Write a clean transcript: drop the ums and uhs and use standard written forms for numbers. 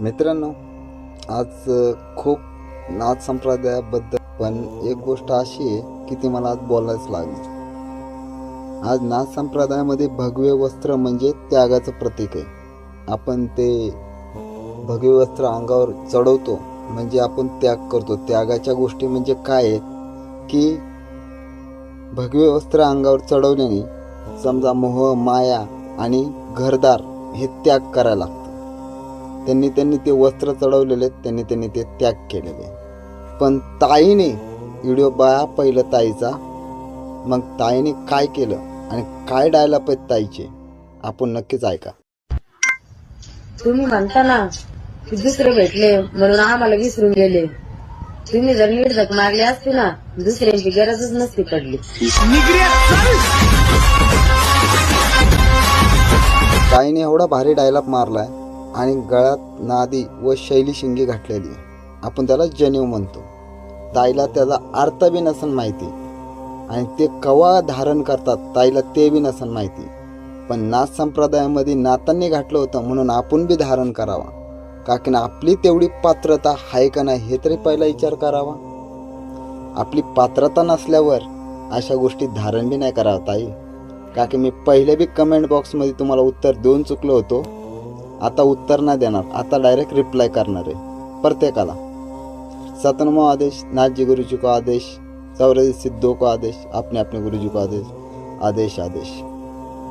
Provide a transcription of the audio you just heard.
मित्रांनो, आज खूप नाथ संप्रदायाबद्दल पण एक गोष्ट अशी आहे की ती मला आज बोलायच लागली. आज नाथ संप्रदायामध्ये भगवे वस्त्र म्हणजे त्यागाचं प्रतीक आहे. आपण ते भगवे वस्त्र अंगावर चढवतो म्हणजे आपण त्याग करतो. त्यागाच्या गोष्टी म्हणजे काय आहेत की भगवे वस्त्र अंगावर चढवल्याने समजा मोह, माया आणि घरदार हे त्याग करायला लागतं. त्यांनी ते वस्त्र चढवलेले, त्यांनी ते त्याग केलेले. पण ताईने व्हिडिओ बघा पहिलं ताईचा, मग ताईने काय केलं आणि काय डायलॉग आहेत ताईचे आपण नक्कीच ऐका. तुम्ही म्हणता ना की दुसरे भेटले म्हणून आम्हाला विसरून गेले. तुम्ही जर नीट झक मारली असती ना, दुसऱ्यांची गरजच नसती पडली. ताईने एवढा भारी डायलॉग मारलाय आणि गळ्यात नादी व शैली शिंगी घातलेली. आपण त्याला जनेऊ म्हणतो. ताईला त्याचा अर्थ बी नसन माहिती आणि ते कवा धारण करतात ताईला ते बी नसन माहिती. पण नाथ संप्रदायामध्ये नाथांनी घातलं होतं म्हणून आपण बी धारण करावा. का की आपली तेवढी पात्रता आहे का नाही हे तरी पहिला विचार करावा. आपली पात्रता नसल्यावर अशा गोष्टी धारण बी नाही करावं ताई. का की मी पहिले बी कमेंट बॉक्समध्ये तुम्हाला उत्तर देऊन चुकलो होतो. आता उत्तर नाही देणार, आता डायरेक्ट रिप्लाय करणार आहे प्रत्येकाला. सतनमो आदेश, नाथ जी गुरु जी को आदेश, चौरासी सिद्धों को आदेश, अपने अपने गुरु जी को आदेश, आदेश आदेश.